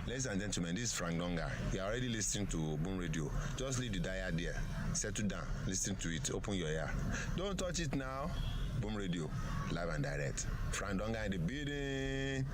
Ladies and gentlemen, this is Frank Donga. You are already listening to Boom Radio. Just leave the dial there. Settle down. Listen to it. Open your ear. Don't touch it now. Boom Radio. Live and direct. Frank Donga in the building.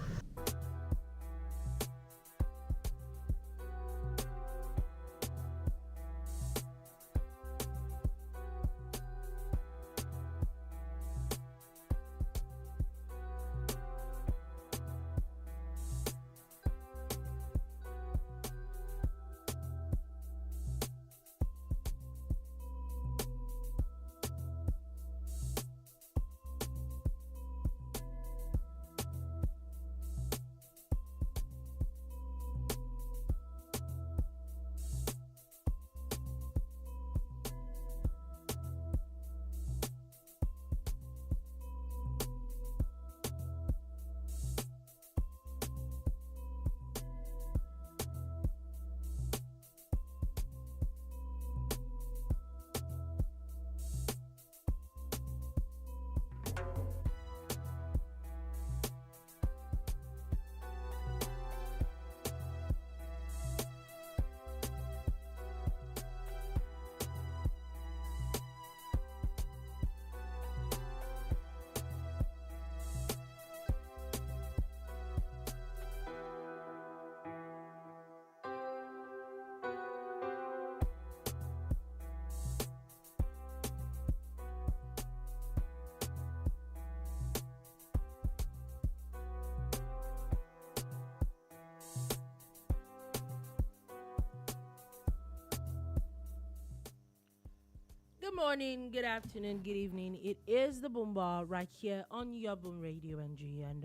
Good morning, good afternoon, good evening. It is the Boom Bar right here on your Boom Radio NG. And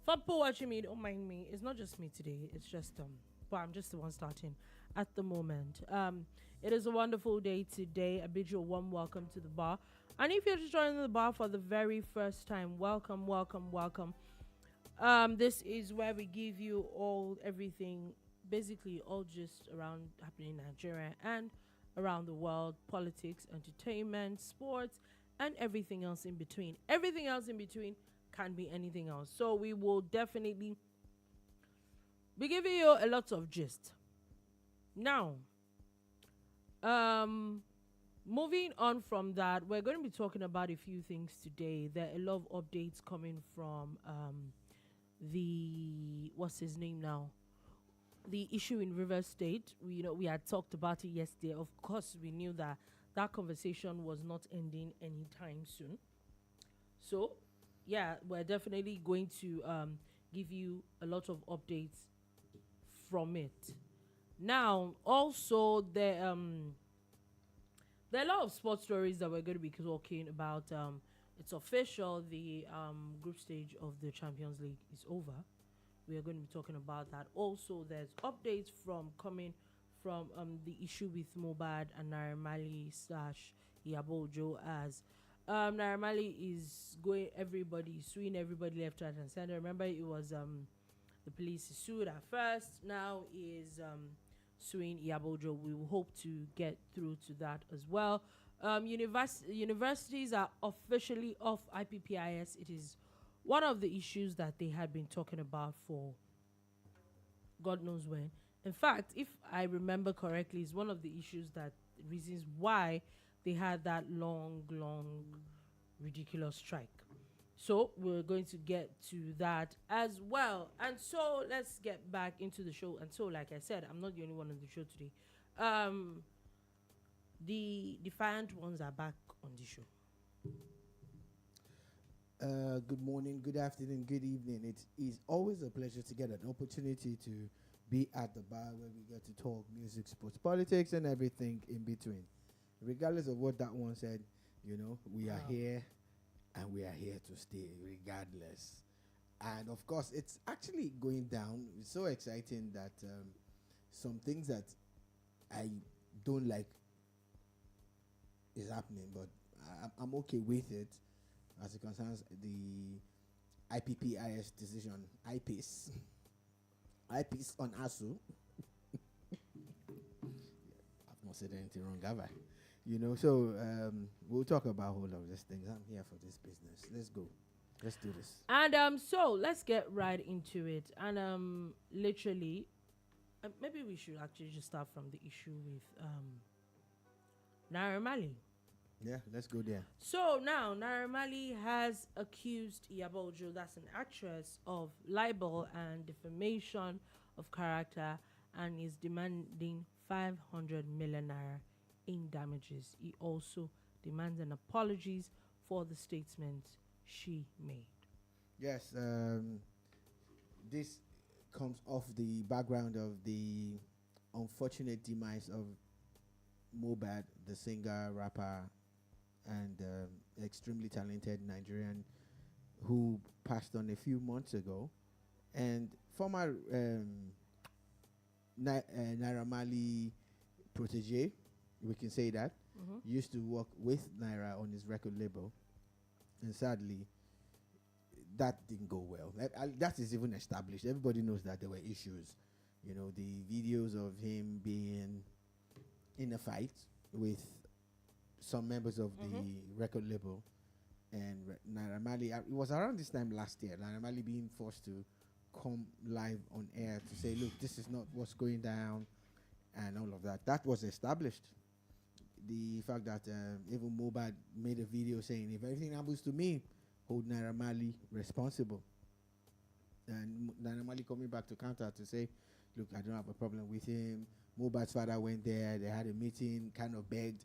for people watching me, don't mind me. It's not just me today. It's just but I'm just the one starting at the moment. It is a wonderful day today. I bid you a warm welcome to the bar. And if you're just joining the bar for the very first time, welcome, welcome, welcome. This is where we give you everything, basically all just around happening in Nigeria and around the world, politics, entertainment, sports, and everything else in between. Everything else in between can be anything else. So we will definitely be giving you a lot of gist. Now, moving on from that, we're going to be talking about a few things today. There are a lot of updates coming from what's his name now? The issue in River State. We had talked about it yesterday. Of course, we knew that conversation was not ending anytime soon. So, yeah, we're definitely going to give you a lot of updates from it. Now, also there are a lot of sports stories that we're going to be talking about. It's official. The group stage of the Champions League is over. We are going to be talking about that. Also, there's updates coming from the issue with Mohbad and Naira Marley / Iyabo Ojo, as Naira Marley is suing everybody left, right, and center. Remember, it was the police sued at first. Now is suing Iyabo Ojo. We will hope to get through to that as well. Universities are officially off IPPIS. It is one of the issues that they had been talking about for God knows when. In fact, if I remember correctly, it's one of the reasons why they had that long, ridiculous strike. So we're going to get to that as well. And so let's get back into the show. And so, like I said, I'm not the only one on the show today. The defiant ones are back on the show. Good morning, good afternoon, good evening. It is always a pleasure to get an opportunity to be at the bar where we get to talk music, sports, politics, and everything in between. Regardless of what that one said, we are here and we are here to stay regardless. And of course, it's actually going down. It's so exciting that some things that I don't like is happening, but I'm okay with it. As it concerns the IPPIS decision, IPPIS on ASU. I've not said anything wrong, have I? So we'll talk about all of these things. I'm here for this business. Let's go. Let's do this. And so let's get right into it. And literally, maybe we should actually just start from the issue with Naira Marley. Yeah, let's go there. So now Naira Marley has accused Iyabo Ojo, that's an actress, of libel and defamation of character, and is demanding 500 million naira in damages. He also demands an apologies for the statement she made. Yes, this comes off the background of the unfortunate demise of Mohbad, the singer, rapper, and extremely talented Nigerian who passed on a few months ago. And former Naira Marley protege, we can say that, used to work with Naira on his record label. And sadly, that didn't go well. That is even established. Everybody knows that there were issues. You know, the videos of him being in a fight with some members of the record label and Naira Marley. It was around this time last year, Naira Marley being forced to come live on air to say, look, this is not what's going down and all of that. That was established. The fact that even Mohbad made a video saying, if everything happens to me, hold Naira Marley responsible. And Naira Marley coming back to counter to say, look, I don't have a problem with him. Mohbad's father went there, they had a meeting, kind of begged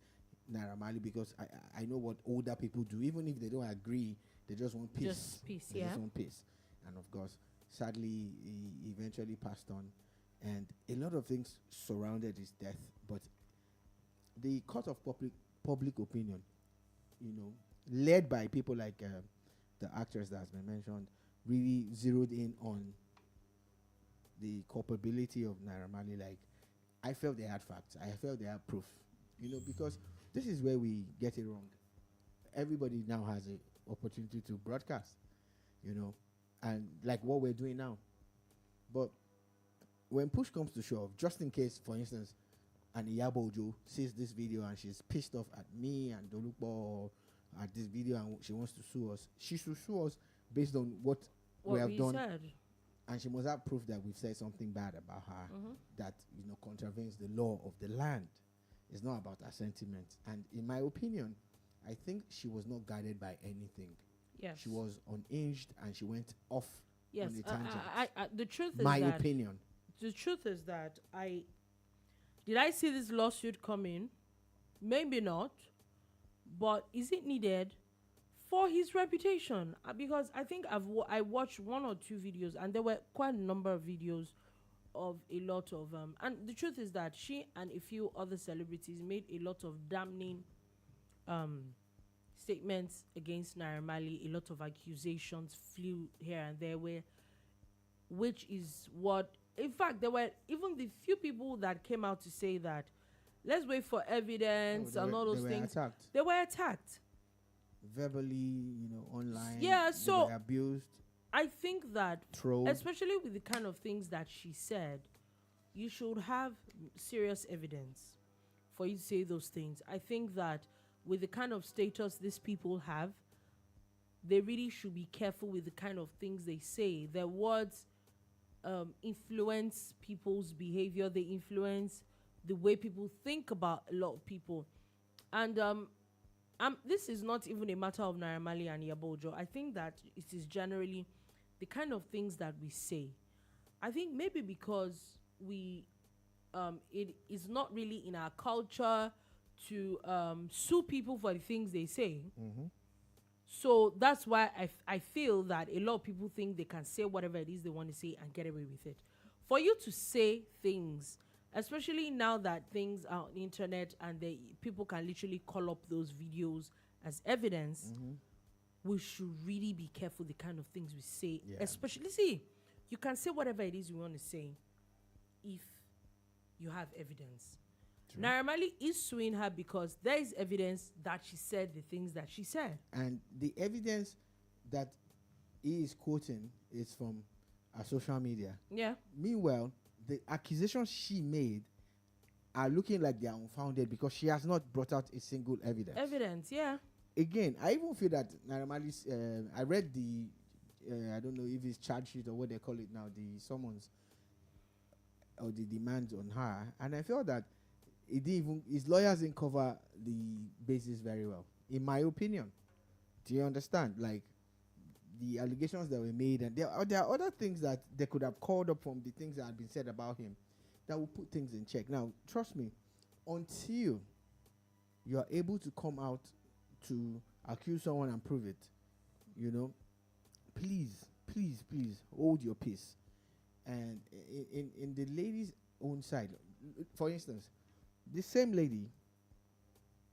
Naira Marley, because I know what older people do. Even if they don't agree, they just want peace. Just peace, they yeah. just want peace. And of course, sadly, he eventually passed on. And a lot of things surrounded his death. But the court of public opinion, you know, led by people like the actors that has been mentioned, really zeroed in on the culpability of Naira Marley. Like, I felt they had facts. I felt they had proof. You know, because this is where we get it wrong. Everybody now has an opportunity to broadcast, you know, and like what we're doing now. But when push comes to shove, just in case, for instance, and Iyabo Ojo sees this video and she's pissed off at me and Dolupo or at this video and she wants to sue us, she should sue us based on what we have done. Said. And she must have proof that we've said something bad about her that, you know, contravenes the law of the land. It's not about her sentiments. And in my opinion, I think she was not guided by anything. Yes. She was unhinged and she went off Yes. on a tangent. The truth is My that opinion. the truth is that did I see this lawsuit coming? Maybe not. But is it needed for his reputation? Because I think I watched one or two videos, and there were quite a number of videos of a lot of and the truth is that she and a few other celebrities made a lot of damning statements against Naira Marley. A lot of accusations flew here and there, which is what, in fact, there were even the few people that came out to say that let's wait for evidence and all those things. They were attacked Verbally, you know, online. Yeah, so they were abused. I think that, Trolled. especially with the kind of things that she said, you should have serious evidence for you to say those things. I think that with the kind of status these people have, they really should be careful with the kind of things they say. Their words influence people's behavior. They influence the way people think about a lot of people. And this is not even a matter of Naira Marley and Iyabo Ojo. I think that it is generally the kind of things that we say. I think maybe because it is not really in our culture to sue people for the things they say. So that's why I feel that a lot of people think they can say whatever it is they want to say and get away with it. For you to say things, especially now that things are on the internet and people can literally call up those videos as evidence, we should really be careful the kind of things we say. Yeah. Especially, see, you can say whatever it is you want to say if you have evidence. Naira Marley is suing her because there is evidence that she said the things that she said. And the evidence that he is quoting is from our social media. Yeah. Meanwhile, the accusations she made are looking like they are unfounded because she has not brought out a single evidence. Evidence, yeah. again, I even feel that Naira Marley's, I read the, I don't know if it's charge sheet or what they call it now, the summons or the demands on her, and I felt that it didn't even, his lawyers didn't cover the basis very well, in my opinion. Do you understand? Like, the allegations that were made, and there are other things that they could have called up from the things that had been said about him that will put things in check. Now, trust me, until you are able to come out to accuse someone and prove it, please, please, please hold your peace. And in the lady's own side, for instance, this same lady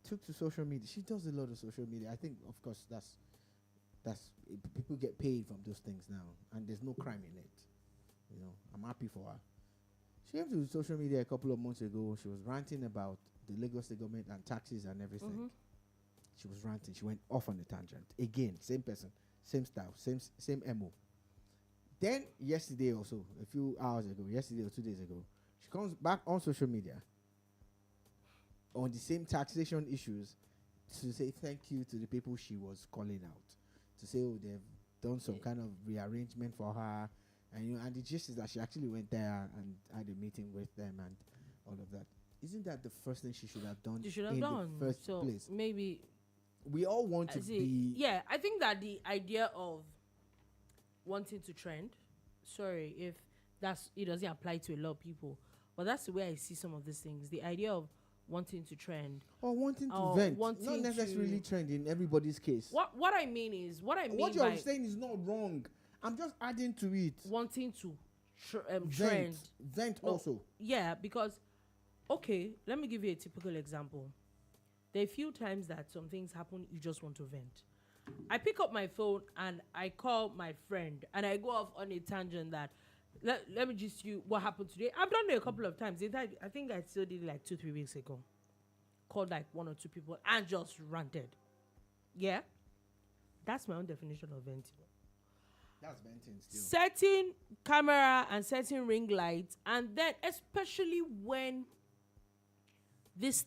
took to social media. She does a lot of social media. I think, of course, that's people get paid from those things now, and there's no crime in it. I'm happy for her. She came to social media a couple of months ago. She was ranting about the Lagos State government and taxes and everything. Mm-hmm. She was ranting. She went off on a tangent. Again, same person, same style, same MO. Then yesterday or so, a few hours ago, yesterday or 2 days ago, she comes back on social media on the same taxation issues to say thank you to the people she was calling out. To say, oh, they've done some kind of rearrangement for her. And the gist is that she actually went there and had a meeting with them and all of that. Isn't that the first thing she should have done? The first place? Maybe we all want to be. Yeah, I think that the idea of wanting to trend, sorry if it doesn't apply to a lot of people, but that's the way I see some of these things. The idea of wanting to trend or wanting to vent, not necessarily trend in everybody's case. What I mean is what you're saying is not wrong. I'm just adding to it. Wanting to trend. Vent also. Yeah, because, okay, let me give you a typical example. There are a few times that some things happen, you just want to vent. I pick up my phone and I call my friend and I go off on a tangent that, let me just you what happened today. I've done it a couple of times. I think I still did it like 2-3 weeks ago. Called like 1 or 2 people and just ranted. Yeah? That's my own definition of venting. That's venting still. Setting camera and setting ring lights, and then especially when these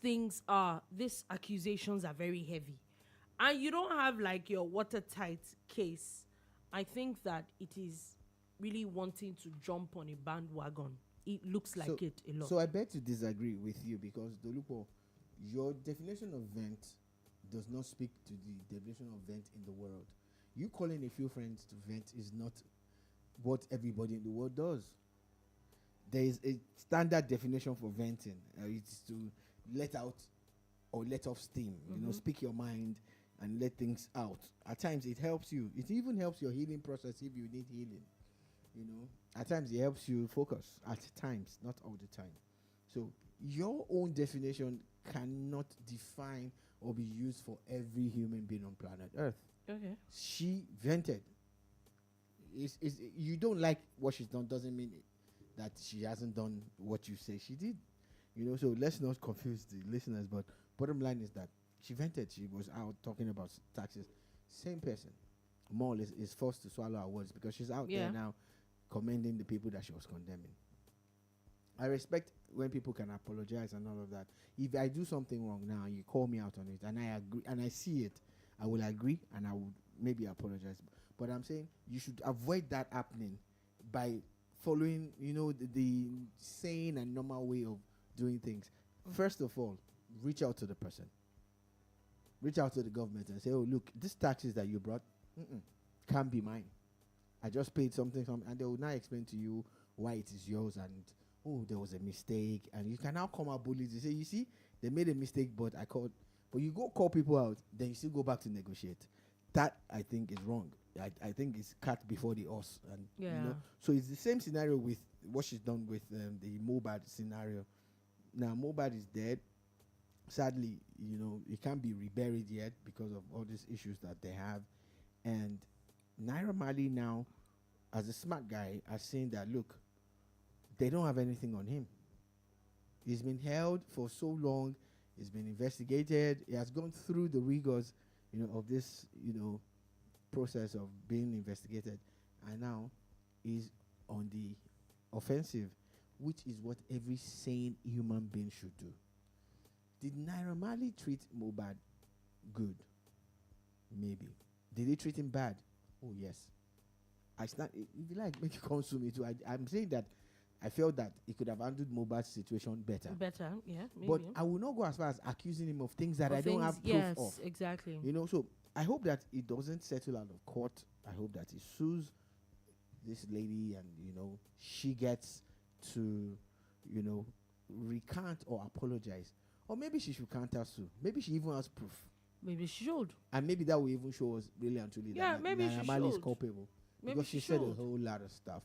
accusations are very heavy and you don't have like your watertight case, I think that it is really wanting to jump on a bandwagon. It looks like it a lot. So I beg to disagree with you, because Dolupo, your definition of vent does not speak to the definition of vent in the world. You calling a few friends to vent is not what everybody in the world does. There is a standard definition for venting. It's to let out or let off steam. Speak your mind and let things out. At times it helps you. It even helps your healing process if you need healing. At times it helps you focus. At times, not all the time. So your own definition cannot define or be used for every human being on planet Earth. Okay. She vented. You don't like what she's done doesn't mean that she hasn't done what you say she did. So let's not confuse the listeners, but bottom line is that she vented. She was out talking about taxes. Same person, more or less, is forced to swallow her words because she's out there now commending the people that she was condemning. I respect when people can apologize and all of that. If I do something wrong now, you call me out on it, and I agree, and I see it, I will agree, and I will maybe apologize. But I'm saying you should avoid that happening by following, the sane and normal way of doing things. First of all, reach out to the person. Reach out to the government and say, oh, look, these taxes that you brought can't be mine. I just paid something, and they will now explain to you why it is yours, and oh, there was a mistake, and you can now come out bullies. You say, you see, they made a mistake, but you go call people out, then you still go back to negotiate. That, I think, is wrong. I think it's cat before the horse. And, so it's the same scenario with what she's done with the Mohbad scenario. Now, Mohbad is dead. Sadly, it can't be reburied yet because of all these issues that they have. And Naira Marley now, as a smart guy, are saying that, look, they don't have anything on him. He's been held for so long. He's been investigated. He has gone through the rigors, of this, process of being investigated. And now he's on the offensive, which is what every sane human being should do. Did Naira Marley treat Mohbad good? Maybe. Did they treat him bad? Oh, yes. If you like, make you consume it too. I'm saying that I felt that he could have handled Mohbad's situation better. Better, yeah, maybe. But I will not go as far as accusing him of things that I don't have proof yes, of. Exactly. So I hope that it doesn't settle out of court. I hope that he sues this lady and, she gets to, recant or apologize. Or maybe she should counter sue. Maybe she even has proof. Maybe she should. And maybe that will even show us really and truly that maybe Naira Marley is culpable. Maybe because she said a whole lot of stuff.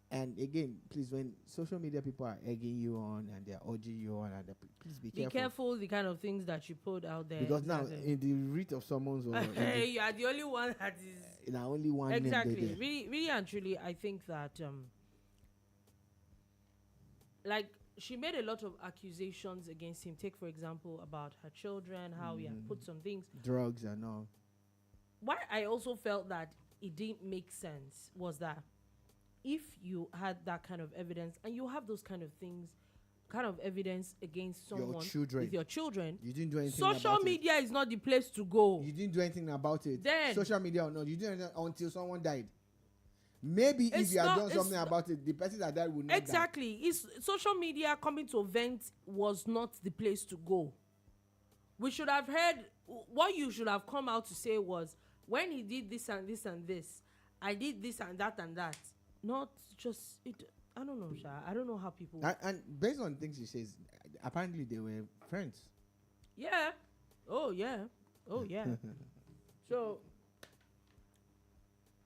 And again, please, when social media people are egging you on and they're urging you on, and please be careful. Be careful the kind of things that you put out there. Because now, in the writ of summons, or you are the only one that is. Only one exactly. name there. Really and truly, I think that like she made a lot of accusations against him. Take for example about her children, how he had put some things, drugs and all. Why I also felt that it didn't make sense was that if you had that kind of evidence and you have those kind of evidence against someone with your children, you didn't do anything about it. Social media is not the place to go. You didn't do anything about it. Then social media or not, you didn't until someone died. Maybe if you had done something about it, the person that died would not exactly die. It's social media coming to event was not the place to go. We should have heard what you should have come out to say was, when he did this and this and this, I did this and that and that. Not just it. I don't know, Sha. I don't know how people. And based on things he says, apparently they were friends. Yeah. Oh yeah. Oh yeah. So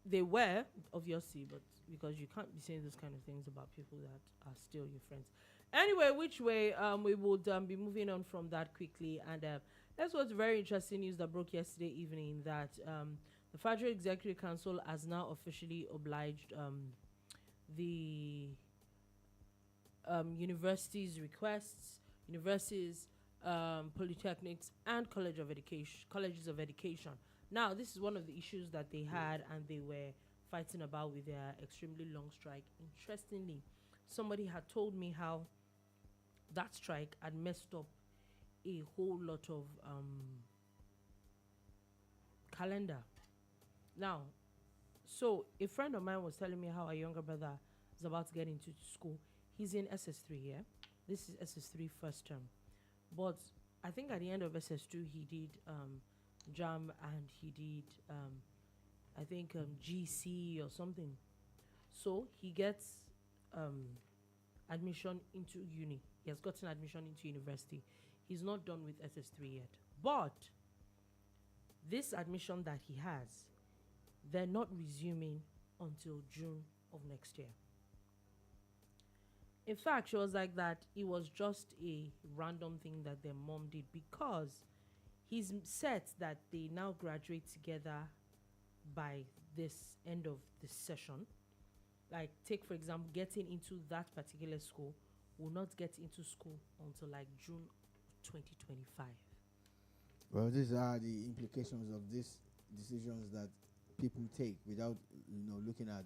they were obviously, but because you can't be saying those kind of things about people that are still your friends. Anyway, which way we would be moving on from that quickly, and that's what's very interesting news that broke yesterday evening that the Federal Executive Council has now officially obliged the universities, polytechnics, and colleges of education. Now, this is one of the issues that they had and they were fighting about with their extremely long strike. Interestingly, somebody had told me how that strike had messed up a whole lot of calendar. Now, so a friend of mine was telling me how a younger brother is about to get into school. He's in SS3, yeah? This is SS3 first term. But I think at the end of SS2, he did JAM and he did, I think, GC or something. So he gets admission into uni. He has gotten admission into university. He's not done with SS3 yet. But this admission that he has, they're not resuming until June of next year. In fact, she was like that it was just a random thing that their mom did, because he's set that they now graduate together by this end of this session. Like, take for example, getting into that particular school will not get into school until like June 2025. Well, these are the implications of these decisions that people take without, looking at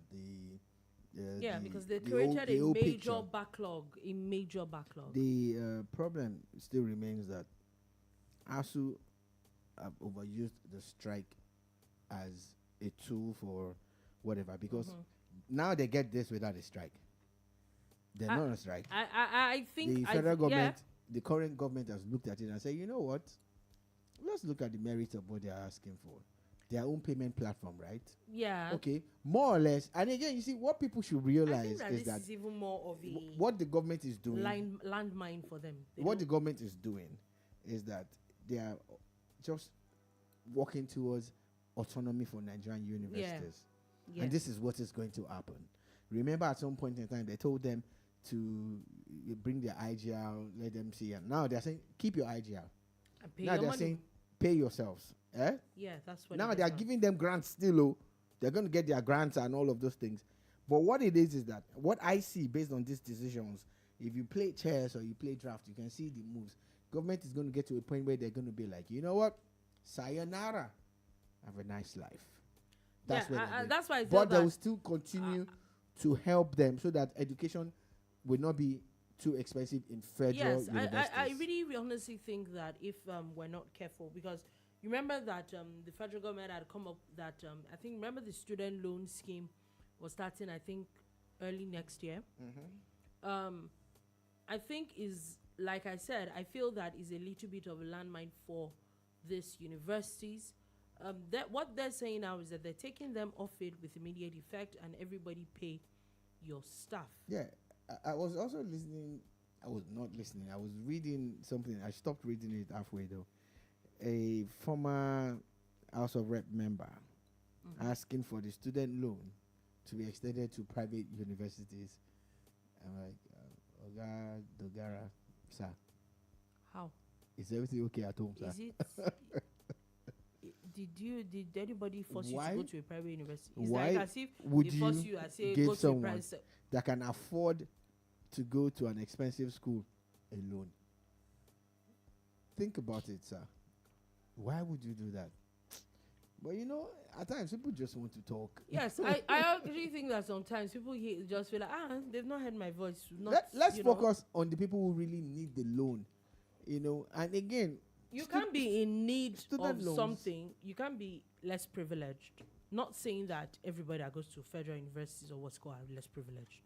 because they created a major backlog. The problem still remains that ASU have overused the strike as a tool for whatever, because now they get this without a strike. They're not on a strike. I think the federal government, the current government, has looked at it and said, you know what? Let's look at the merits of what they're asking for. Their own payment platform, right? Yeah. Okay, more or less. And again, you see, what people should realize is this is even more of a what the government is doing. Landmine for them. What the government is doing is that they are just working towards autonomy for Nigerian universities. Yeah. And this is what is going to happen. Remember, at some point in time, they told them to bring their IGL, let them see. And now they're saying, keep your IGL. And pay now your they're money. saying, pay yourselves. Yeah, that's what. Now they are giving them grants still. They're going to get their grants and all of those things. But what it is that what I see based on these decisions, if you play chess or you play draft, you can see the moves. Government is going to get to a point where they're going to be like, you know what? Sayonara. Have a nice life. That's that's why I feel but they will still continue to help them so that education will not be too expensive in federal universities. I really honestly think that if we're not careful, because You remember that the federal government had come up that I think remember the student loan scheme was starting I think early next year. I think is like I said, I feel that is a little bit of a landmine for these universities. That what they're saying now is that they're taking them off it with immediate effect, and everybody pay your stuff. Yeah, I was also listening. I was not listening. I was reading something. I stopped reading it halfway though. A former House of Rep member asking for the student loan to be extended to private universities. I'm like, Oga Dogara, sir. How? Is everything okay at home, sir? Is it? Did anybody force you to go to a private university? It's Why like as if would they force you you and say give go to a someone private that can afford to go to an expensive school alone? Think about it, sir. Why would you do that? But you know, at times people just want to talk. Yes, I actually think that sometimes people just feel like, they've not heard my voice. Let's focus on the people who really need the loan. You know, and again, you can't be in need of loans. something. You can't be less privileged. Not saying that everybody that goes to federal universities or what's called are less privileged.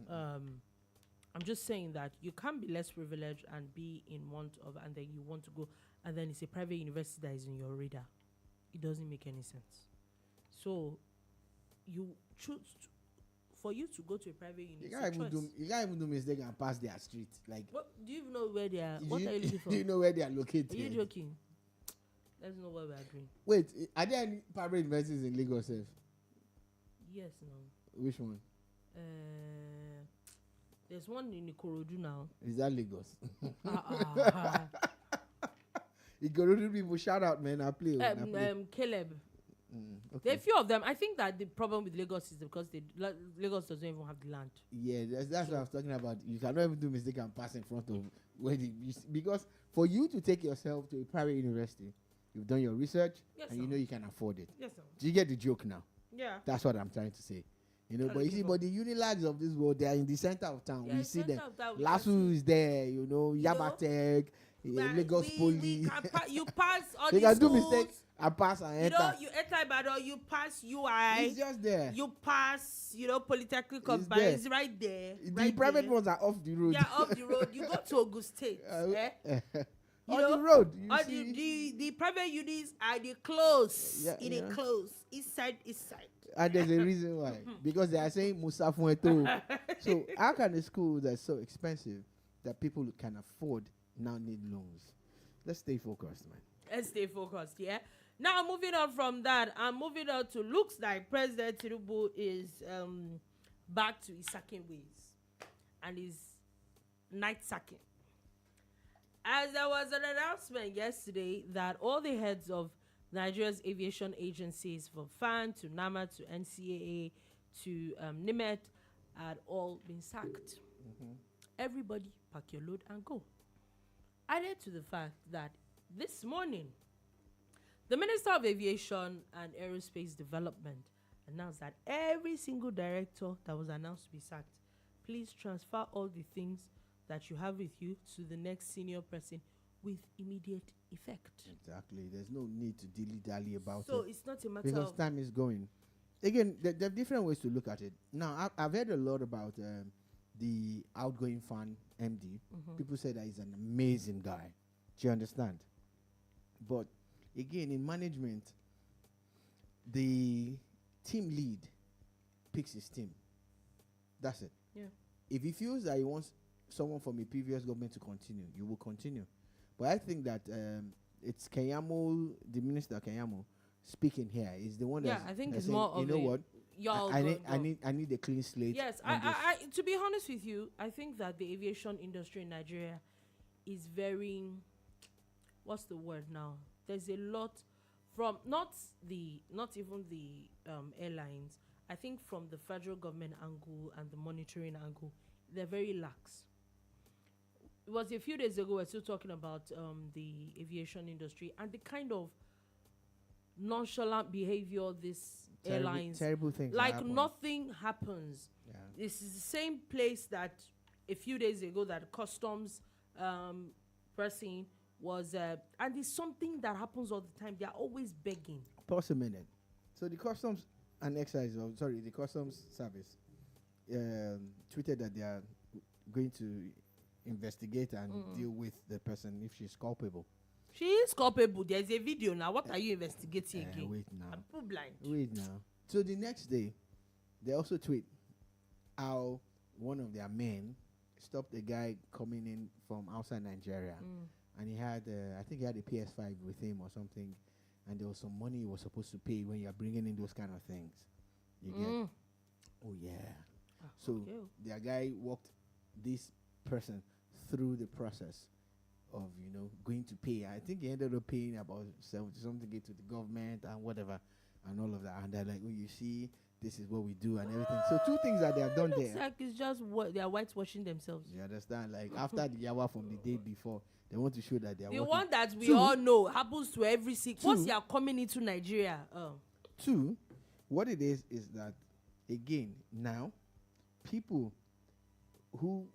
I'm just saying that you can't be less privileged and be in want of, and then you want to go, and then it's a private university that is in your radar. It doesn't make any sense. So, you choose for you to go to a private university. You can't even do mistake and pass their street. Like, what do you even know where they are? What are you looking for? Do you know where they are located? Are you joking? Let's know what we are doing. Wait, are there any private universities in Lagos? Yes, no. Which one? There's one in Ikorodu now. Is that Lagos? Ikorodu people, shout out, man. I play. Caleb. Okay. There are a few of them. I think that the problem with Lagos is because Lagos doesn't even have the land. Yeah, that's what I was talking about. You cannot even do mistake and pass in front of where because for you to take yourself to a private university, you've done your research and you know you can afford it. Yes, sir. Do you get the joke now? Yeah. That's what I'm trying to say. You know, but you see, but the Unilags of this world, they are in the center of town. We see them. Lasso is there, you know, Yabatech, Lagos Poly. You pass all they these can do schools. mistakes and pass and enter. You know, you enter Ibadan, you pass UI. It's just there. You pass, Polytechnics combined. It's right there. The private ones are off the road. Yeah, off the road. You go to Ogun State. On the road. The private unis are the close. Close. East side. And there's a reason why. Because they are saying Musa Fueto. So how can a school that's so expensive that people can afford now need loans? Let's stay focused, man. Let's stay focused, yeah? Now moving on from that, I'm moving on to looks like President Tinubu is back to his sacking ways and his night sacking. As there was an announcement yesterday that all the heads of Nigeria's aviation agencies, from FAN to NAMA to NCAA to NIMET, had all been sacked. Everybody pack your load and go. Added to the fact that this morning, the Minister of Aviation and Aerospace Development announced that every single director that was announced to be sacked, please transfer all the things that you have with you to the next senior person with immediate effect. Exactly. There's no need to dilly-dally about it. So it's not a matter because time is going. Again, there are different ways to look at it. Now, I've heard a lot about the outgoing FAN MD. People say that he's an amazing guy. Do you understand? But again, in management, the team lead picks his team. That's it. Yeah. If he feels that he wants someone from a previous government to continue, you will continue. But I think that it's Kenyamo, the Minister Kenyamo, speaking here is the one that. Yeah, I think it's more of you know what? I need a clean slate. Yes, I to be honest with you, I think that the aviation industry in Nigeria is very, what's the word now? There's a lot from not even the airlines. I think from the federal government angle and the monitoring angle, they're very lax. It was a few days ago we were still talking about the aviation industry and the kind of nonchalant behavior this airlines terrible things like happen. Nothing happens. Yeah. This is the same place that a few days ago that customs person was, and it's something that happens all the time. They are always begging. Pause a minute. So the customs and excise, the customs service, tweeted that they are going to investigate and deal with the person if she's culpable. She is culpable. There's a video now. What are you investigating again? Wait now. I'm too blind. Wait now. So the next day, they also tweet how one of their men stopped a guy coming in from outside Nigeria, and he had, I think he had a PS5 with him or something, and there was some money he was supposed to pay when you are bringing in those kind of things. You get? Oh yeah. So their guy walked this person through the process of, going to pay. I think he ended up paying about 70 something to the government and whatever and all of that. And they're like, oh, you see, this is what we do and everything. So two things that they have done there. Like it's just what they are whitewashing themselves. You understand? Like after the yawa from the day before, they want to show that they are the working. one that we all know happens to every sick. Once you are coming into Nigeria. Two, what it is that, again, now, people who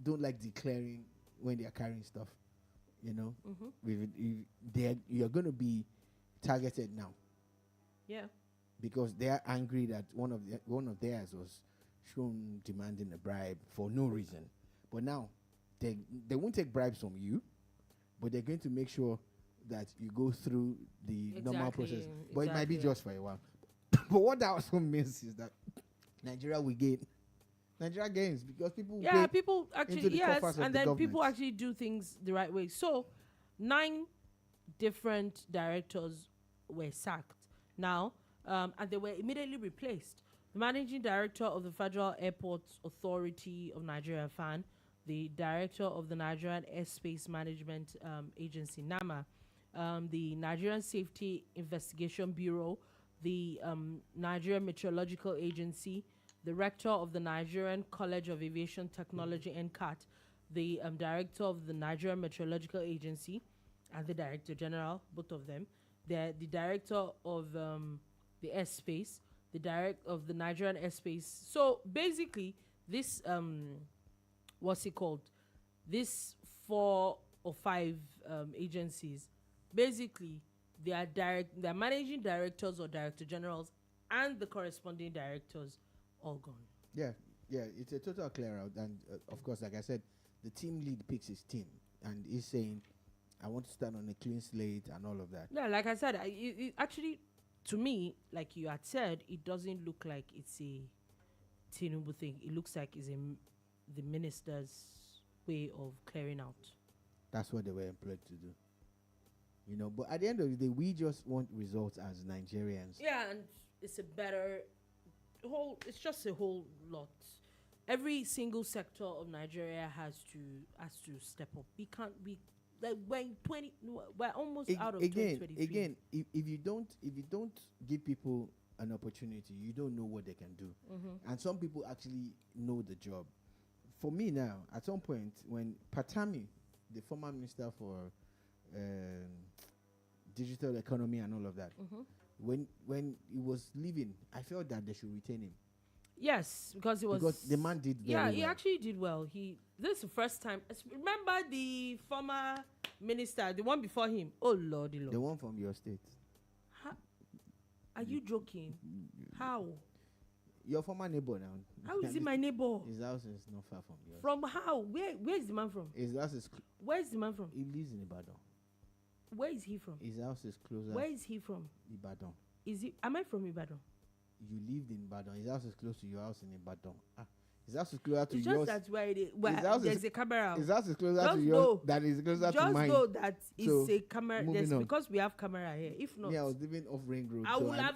don't like declaring when they are carrying stuff, you're going to be targeted now. Yeah. Because they are angry that one of theirs was shown demanding a bribe for no reason. But now, they won't take bribes from you, but they're going to make sure that you go through the normal process. But it might be just for a while. But what that also means is that Nigeria gains because people people actually and then people actually do things the right way. So 9 different directors were sacked now, and they were immediately replaced. The managing director of the Federal Airports Authority of Nigeria, FAN, the director of the Nigerian Airspace Management Agency, NAMA, the Nigerian Safety Investigation Bureau, the Nigerian Meteorological Agency, the rector of the Nigerian College of Aviation Technology, NCAT, the director of the Nigerian Meteorological Agency, and the director general, both of them. The director of the airspace, the director of the Nigerian airspace. So basically, this what's it called? This 4 or 5 agencies, basically, they are managing directors or director generals and the corresponding directors all gone. Yeah, it's a total clear out. And of course, like I said, the team lead picks his team and he's saying, I want to start on a clean slate and all of that. Yeah, like I said, it actually, to me, like you had said, it doesn't look like it's a Tinubu thing. It looks like it's the minister's way of clearing out. That's what they were employed to do. But at the end of the day, we just want results as Nigerians. Yeah, and it's just a whole lot. Every single sector of Nigeria has to step up. We can't be like we're almost out of 2023. Again, if you don't give people an opportunity, you don't know what they can do. And some people actually know the job. For me now, at some point when Patami, the former minister for digital economy and all of that, when he was leaving, I felt that they should retain him. Yes, because the man did very well. He actually did well. This is the first time. Remember the former minister, the one before him? Oh Lord, the one from your state. Are you joking? How? Your former neighbor now. How is he my neighbor? His house is not far from yours. From how? Where is the man from? His house is. Where is the man from? He lives in Ibadan. Where is he from? His house is closer. Where is he from? Ibadan. Am I from Ibadan? You lived in Ibadan. His house is close to your house in Ibadan. His house is closer to yours. It's just that's where it is. There's a camera. His house is closer to yours than is closer to mine. Just know that it's a camera. Because we have camera here. If not, I was living off Ring Road.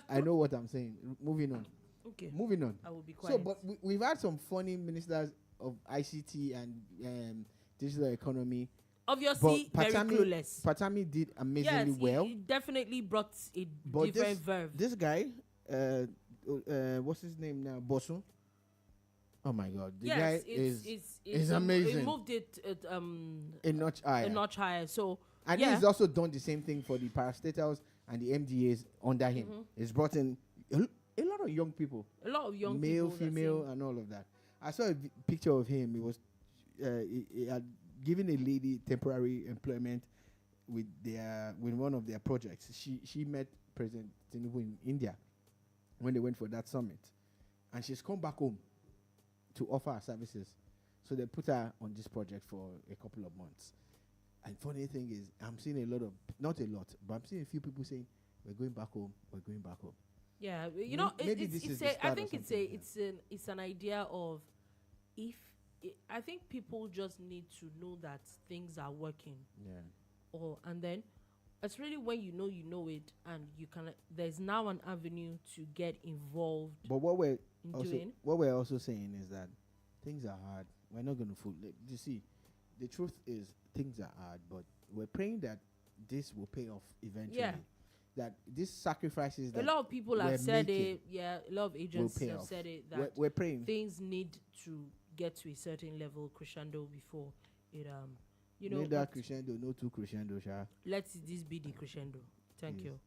I know what I'm saying. Moving on. Okay. Moving on. I will be quiet. So, but we've had some funny ministers of ICT and digital economy. Obviously, very clueless. Patami did amazingly well. He definitely brought a different verve. This guy, what's his name now? Bosun. Oh my God, the guy is amazing. He moved it a notch higher. A notch higher. So and he's also done the same thing for the parastatals and the MDAs under him. He's brought in a lot of young people. A lot of young male, people, female, and all of that. I saw a picture of him. He was he had given a lady temporary employment with one of their projects. She met President Tinubu in India when they went for that summit, and she's come back home to offer her services. So they put her on this project for a couple of months. And funny thing is, I'm seeing not a lot, but I'm seeing a few people saying, "We're going back home. We're going back home." Yeah, it's an idea of I think people just need to know that things are working. Yeah. And then it's really when you know it, and you can. There's now an avenue to get involved. But what we're also saying is that things are hard. We're not going to fool. You see, the truth is things are hard, but we're praying that this will pay off eventually. Yeah. That these sacrifices that a lot of people have said it. Yeah, a lot of agents have off. said it that we're praying things need to get to a certain level crescendo before it neither crescendo, no two crescendo, Sha. Let this be the crescendo. Thank you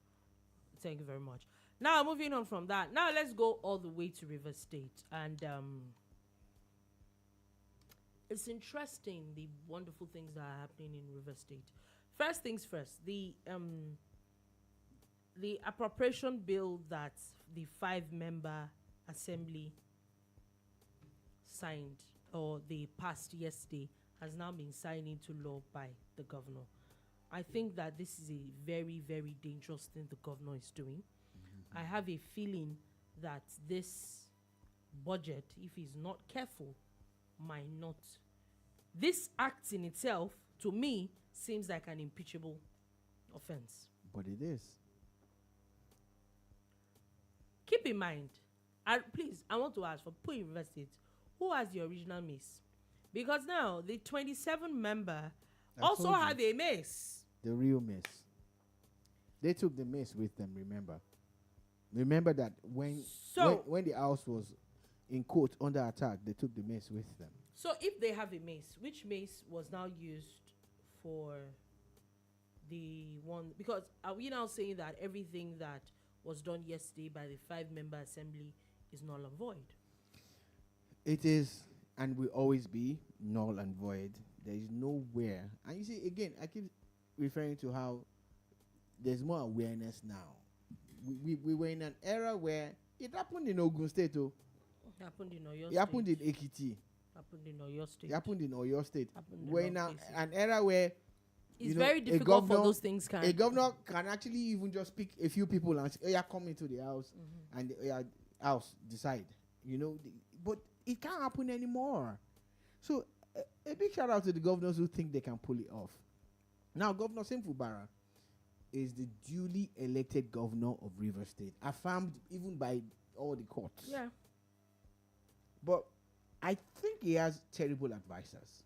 very much. Now moving on from that, now let's go all the way to River State, and it's interesting the wonderful things that are happening in River State. First things first, the appropriation bill that the 5-member assembly signed, or they passed yesterday, has now been signed into law by the governor. I think that this is a very, very dangerous thing the governor is doing. I have a feeling that this budget, if he's not careful, might not. This act in itself, to me, seems like an impeachable offense. But it is. Keep in mind, please, I want to ask for Pui River State, who has the original mace? Because now the 27-member also have a mace. The real mace. They took the mace with them, remember? Remember that when the house was in court under attack, they took the mace with them. So if they have a mace, which mace was now used for the one? Because are we now saying that everything that was done yesterday by the 5-member assembly is null and void? It is, and will always be null and void. There is nowhere. And you see, again, I keep referring to how there's more awareness now. We were in an era where it happened in Ogun State. It happened in Oyo State. It happened in Ekiti. Happened in Oyo State. It happened in Oyo State. We're in an era where it's very difficult for those things. A governor can actually even just pick a few people and say, "Oh, yeah, come into the house," and the house decide. But it can't happen anymore. So a big shout out to the governors who think they can pull it off. Now, Governor Fubara is the duly elected governor of River State, affirmed even by all the courts. Yeah. But I think he has terrible advisors.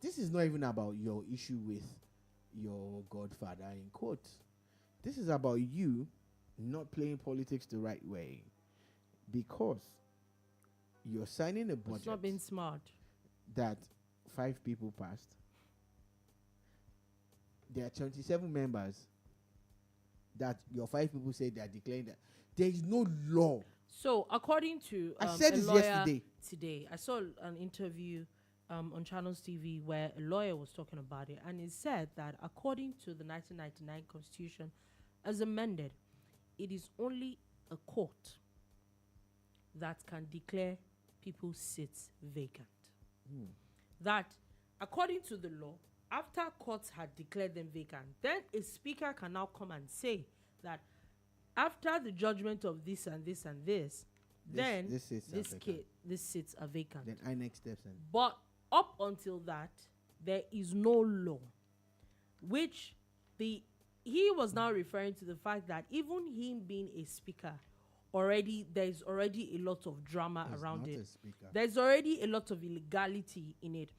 This is not even about your issue with your godfather in court. This is about you not playing politics the right way, because you're signing a budget. It's not being smart. That 5 people passed. There are 27 members that your 5 people say they are declaring that. There is no law. So, according to I said this yesterday. Today, I saw an interview on Channels TV where a lawyer was talking about it, and he said that according to the 1999 Constitution, as amended, it is only a court that can declare people's seats vacant. That, according to the law, after courts had declared them vacant, then a speaker can now come and say that after the judgment of this and this and this, this seats are vacant. Then I next steps in. But up until that, there is no law, which he was now referring to the fact that even him being a speaker, there's already a lot of drama around it. There's already a lot of illegality in it.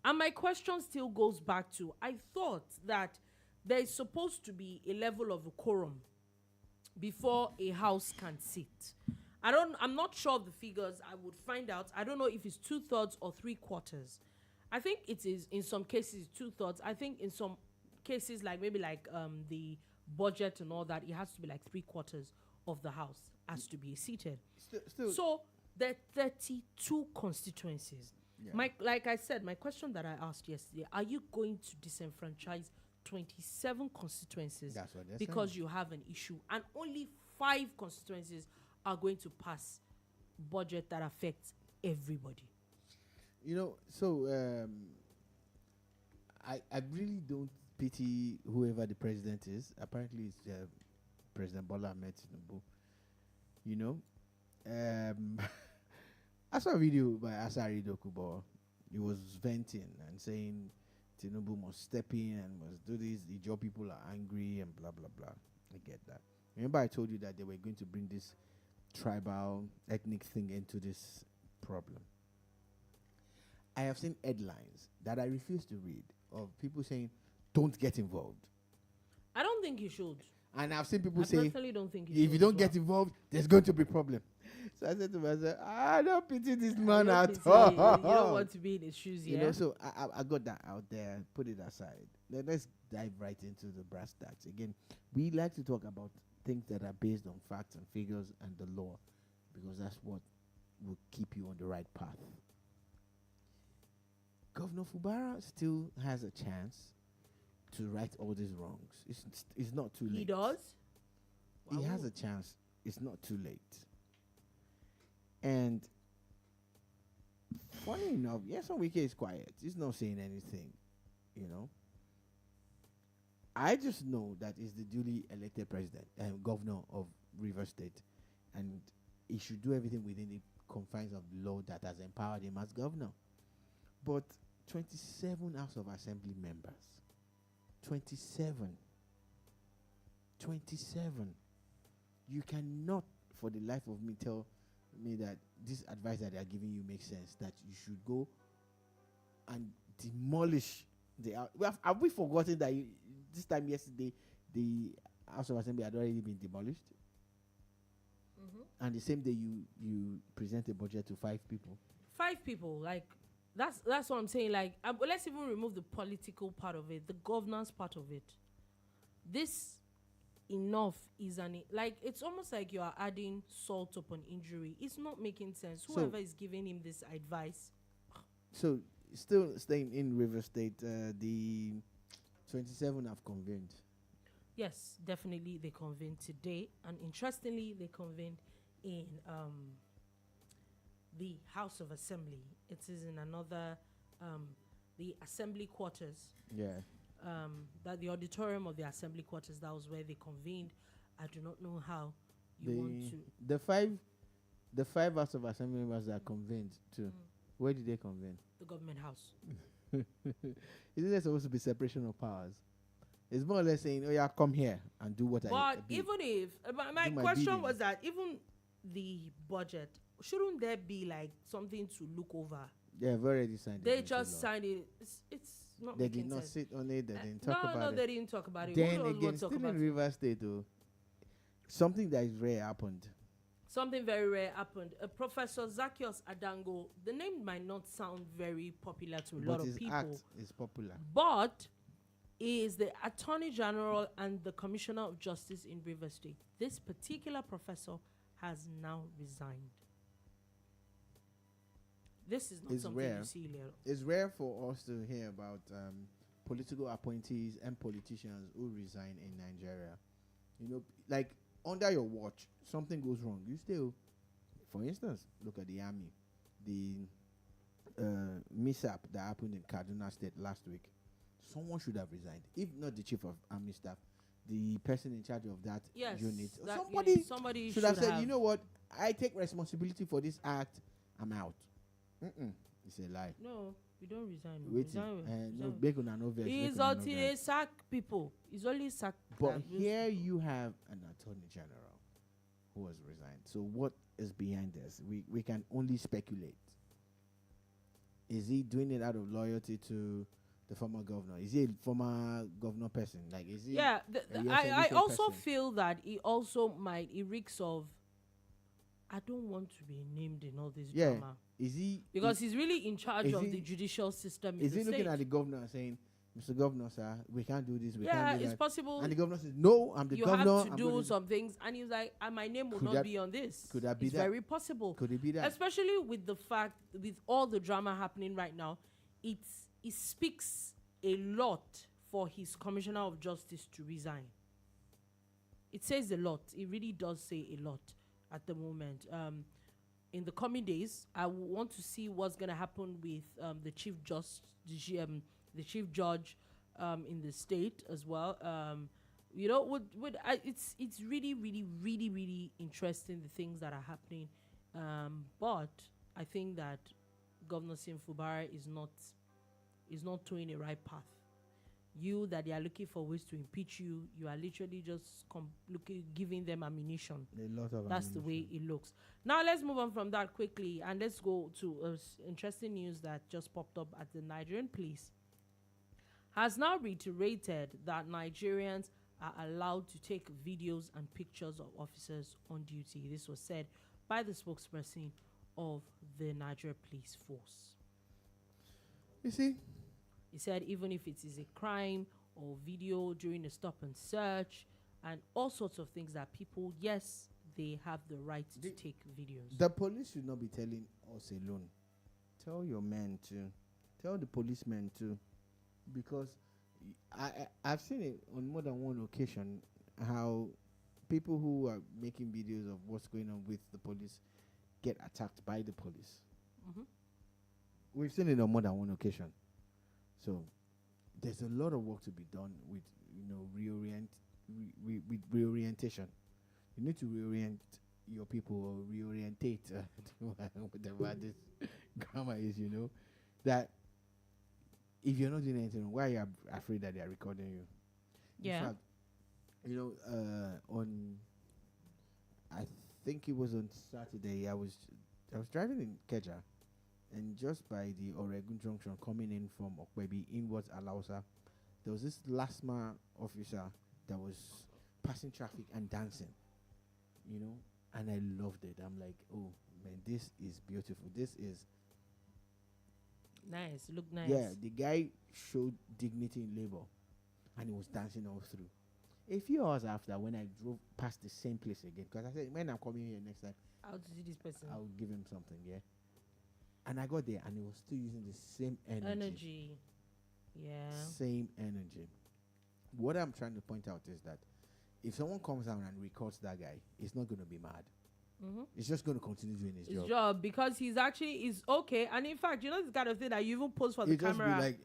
And my question still goes back to, I thought that there is supposed to be a level of a quorum before a house can sit. I'm not sure of the figures. I would find out. I don't know if it's 2/3 or 3/4. I think it is in some cases 2/3. I think in some cases, like maybe the budget and all that, it has to be like 3/4 of the house has to be seated. So there are 32 constituencies. Yeah. Like I said, my question that I asked yesterday, are you going to disenfranchise 27 constituencies That's what they're because saying. you have an issue, and only 5 constituencies are going to pass budget that affects everybody. I really don't pity whoever the president is. Apparently, it's President Bola Ahmed Tinubu. I saw a video by Asari Dokubo. He was venting and saying Tinubu must step in and must do this. The job people are angry and blah blah blah. I get that. Remember, I told you that they were going to bring this tribal ethnic thing into this problem. I have seen headlines that I refuse to read of people saying, "Don't get involved." I don't think you should. And I've seen people I say, personally don't think you should if you as don't well. get involved, there's going to be problem. So I said to myself, I don't pity this man You don't at pity- all. You don't want to be in his shoes, yeah? So I got that out there, put it aside. Let's dive right into the brass tacks. Again, we like to talk about things that are based on facts and figures and the law, because that's what will keep you on the right path. Governor Fubara still has a chance to right all these wrongs. It's not too late. He does? He Wow. has a chance. It's not too late. And funny enough, Nyesom Wike is quiet. He's not saying anything, I just know that he's the duly elected president and governor of Rivers State, and he should do everything within the confines of the law that has empowered him as governor. But 27 House of Assembly members, 27. You cannot, for the life of me, tell me that this advice that they are giving you makes sense, that you should go and demolish the house. Have we forgotten that this time yesterday, the House of Assembly had already been demolished? And the same day you present a budget to 5 people. 5 people, like, that's what I'm saying. Like, let's even remove the political part of it, the governance part of it. This enough is it's almost like you are adding salt upon injury. It's not making sense. Whoever is giving him this advice. So, still staying in River State, the 27 have convened. Yes, definitely they convened today, and interestingly, they convened in the House of Assembly. It is in another the Assembly quarters. Yeah. That the auditorium of the Assembly quarters. That was where they convened. I do not know how you want to. The five House of Assembly members that convened too. Where did they convene? The government house. Isn't there supposed to be separation of powers? It's more or less saying, "Oh yeah, come here and do what I." But even if my question was that even the budget, shouldn't there be like something to look over? They've already signed it. They just signed it. It's not. They making did not sense. sit on it. They didn't talk about it. No, they didn't talk about it. Then Who knows again, what still talk about in it? River State, though, something that is rare happened. Something very rare happened. Professor Zacchaeus Adangor. The name might not sound very popular to a lot of people. But his act is popular. But he is the Attorney General and the Commissioner of Justice in River State. This particular professor has now resigned. This is not It's something rare. you see later. It's rare for us to hear about political appointees and politicians who resign in Nigeria. Like under your watch, something goes wrong. You still, for instance, look at the army. The mishap that happened in Kaduna State last week. Someone should have resigned. If not the chief of army staff, the person in charge of that unit. Somebody should have said, "You know what? I take responsibility for this act. I'm out." It's a lie. No, we don't resign. No, big on an obvious. He's until they sack people. He's only sack. But here you have an attorney general who has resigned. So what is behind this? We can only speculate. Is he doing it out of loyalty to the former governor? Is he a former governor person? Like, is he? Yeah, I also feel that he reeks of. I don't want to be named in all this drama. Is he? Because he's really in charge of the judicial system. Is he looking at the governor and saying, "Mr. Governor, sir, we can't do this. We can't do that." It's possible. And the governor says, "No, I'm the governor. You have to do some things." And he's like, "My name will not be on this." Could that be it's that? very possible. Could it be that? Especially with the fact, with all the drama happening right now, it speaks a lot for his commissioner of justice to resign. It says a lot. It really does say a lot at the moment. In the coming days, I want to see what's going to happen with the chief the chief judge in the state as well. It's really, really, really, really interesting, the things that are happening. But I think that Governor Sim Fubara is not towing a right path. You that they are looking for ways to impeach you, you are literally just giving them ammunition. A lot of That's ammunition. the way it looks. Now let's move on from that quickly, and let's go to interesting news that just popped up at the Nigerian police. Has now reiterated that Nigerians are allowed to take videos and pictures of officers on duty. This was said by the spokesperson of the Nigeria Police Force. You see, He said even if it is a crime or video during a stop and search and all sorts of things that people, yes, they have the right to take videos. the police should not be telling us alone. Tell your men too. Tell the policemen too. Because I've seen it on more than one occasion how people who are making videos of what's going on with the police get attacked by the police. Mhm. We've seen it on more than one occasion. So there's a lot of work to be done with, with reorientation. You need to reorient your people or reorientate whatever this grammar is, that if you're not doing anything wrong, why are you afraid that they are recording you? Yeah. In fact, on I think it was on Saturday, I was driving in Keja, and just by the Oregon Junction coming in from Okwebi inwards Alausa, there was this last mile officer that was passing traffic and dancing, and I loved it. I'm like, oh man, this is beautiful. This is Nice. Look nice. yeah. The guy showed dignity in labor, and he was dancing all through. A few hours after, when I drove past the same place again, because I said, when I'm coming here next time, How to see this person? I'll give him something, yeah. And I got there, and he was still using the same energy. Yeah. Same energy. What I'm trying to point out is that if someone comes down and records that guy, he's not going to be mad. Mm-hmm. He's just going to continue doing his His job. job, because he's okay. And in fact, this kind of thing that you even post for the He'd just camera. be like,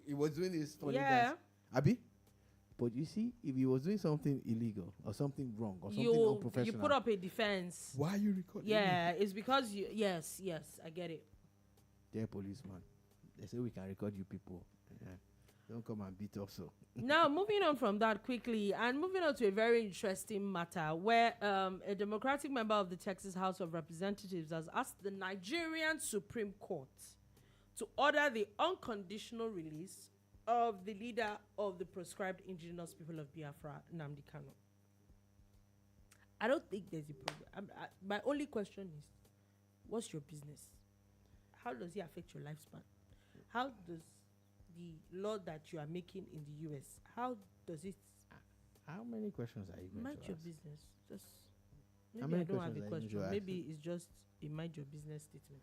he was doing his funny Yeah. dance. Abi? But you see, if he was doing something illegal or something wrong or something you unprofessional, put up a defense. why are you recording? Yeah, it's because yes, I get it. Dear policeman, they say we can record you people. Yeah. Don't come and beat us. So. Now, moving on from that quickly, and moving on to a very interesting matter where a Democratic member of the Texas House of Representatives has asked the Nigerian Supreme Court to order the unconditional release of the leader of the proscribed indigenous people of Biafra, Nnamdi Kanu. I don't think there's a problem. My only question is, what's your business? How does it affect your lifespan? How does the law that you are making in the US, how does it How many questions are you going mind to your ask? business? Just How maybe I many don't have a questions are you going question. to ask? Maybe it's just a mind your business statement.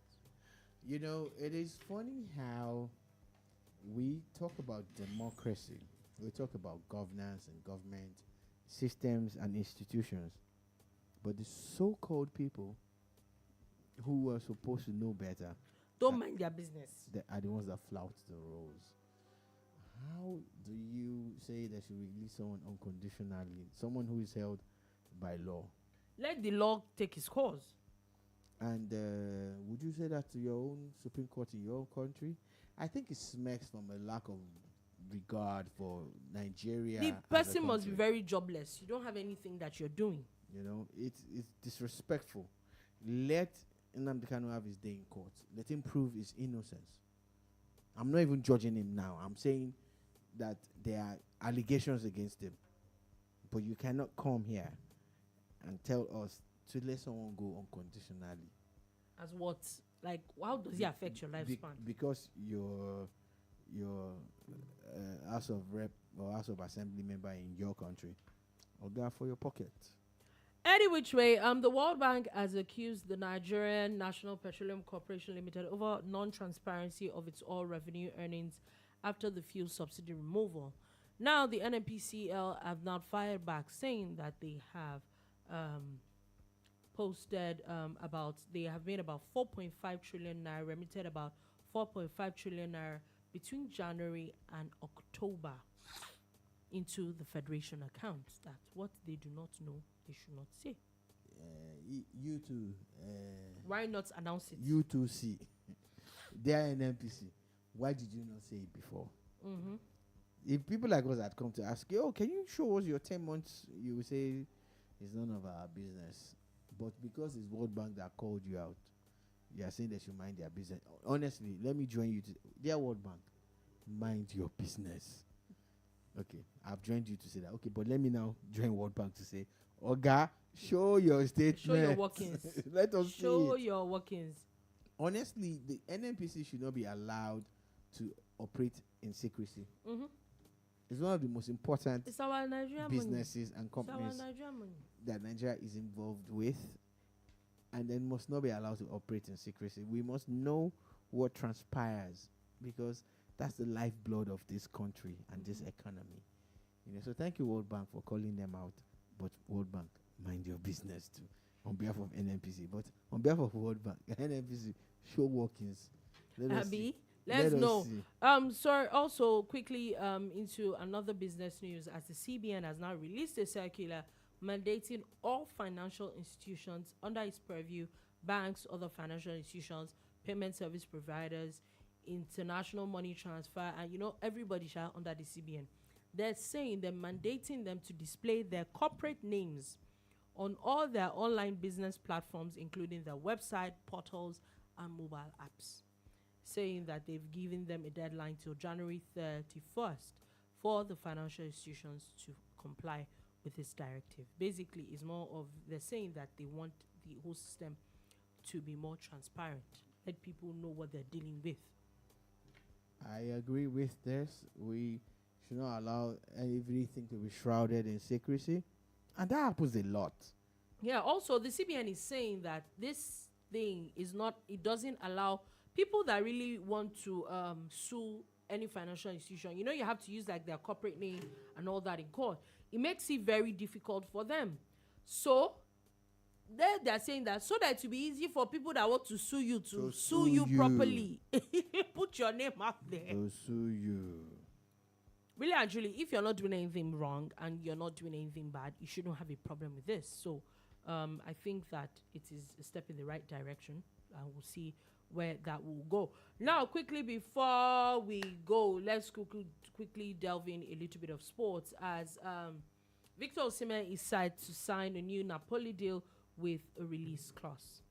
It is funny how we talk about democracy, we talk about governance and government systems and institutions, but the so-called people who are supposed to know better Don't mind their business. are the ones that flout the rules. How do you say they should release someone unconditionally, someone who is held by law? Let the law take its course. And would you say that to your own Supreme Court in your own country? I think it smacks from a lack of regard for Nigeria. The as a person must be country. very jobless. You don't have anything that you're doing. It's disrespectful. Let Nnamdi Kanu have his day in court. Let him prove his innocence. I'm not even judging him now. I'm saying that there are allegations against him. But you cannot come here and tell us to let someone go unconditionally. As what? Like, how does it affect your lifespan? Because your House of Rep or House of Assembly member in your country, or go for your pocket. Any which way, the World Bank has accused the Nigerian National Petroleum Corporation Limited over non-transparency of its oil revenue earnings after the fuel subsidy removal. Now, the NNPCL have not fired back, saying that they have posted they have made about 4.5 trillion naira, remitted about 4.5 trillion naira between January and October into the Federation accounts. That what they do not know, they should not say. You too. Why not announce it? You too see. They are an NPC. Why did you not say it before? Mm-hmm. If people like us had come to ask you, oh, can you show us your 10 months? You will say, it's none of our business. But because it's World Bank that called you out, you are saying they should mind their business. Honestly, let me join you to dear World Bank, mind your business. Okay, I've joined you to say that. Okay, but let me now join World Bank to say, Oga, show your statement. Show your workings. Let us show see it. your workings. Honestly, the NNPC should not be allowed to operate in secrecy. Mm-hmm. It's one of the most important It's our Nigerian businesses and money. It's our companies Nigerian money. that Nigeria is involved with, and then must not be allowed to operate in secrecy. We must know what transpires, because that's the lifeblood of this country and this economy. So thank you, World Bank, for calling them out. But World Bank, mind your business too, on behalf of NNPC. But on behalf of World Bank, NNPC, show workings. Abby, let's know. See. Sorry, also quickly into another business news, as the CBN has now released a circular mandating all financial institutions under its purview, banks, other financial institutions, payment service providers, international money transfer, and everybody shall under the CBN. They're saying they're mandating them to display their corporate names on all their online business platforms, including their website, portals, and mobile apps, saying that they've given them a deadline till January 31st for the financial institutions to comply with this directive. Basically, it's more of, they're saying that they want the whole system to be more transparent, let people know what they're dealing with. I agree with this. We should not allow everything to be shrouded in secrecy, and that happens a lot. Yeah, also the CBN is saying that this thing is not, it doesn't allow people that really want to sue any financial institution. You have to use like their corporate name and all that in court. It makes it very difficult for them. So they're saying that so that it will be easy for people that want to sue you to sue you properly. Put your name out there. To sue you. Really and truly, if you're not doing anything wrong and you're not doing anything bad, you shouldn't have a problem with this. So I think that it is a step in the right direction. We'll see where that will go. Now, quickly before we go, let's quickly delve in a little bit of sports, as Victor Osimhen is set to sign a new Napoli deal with a release clause.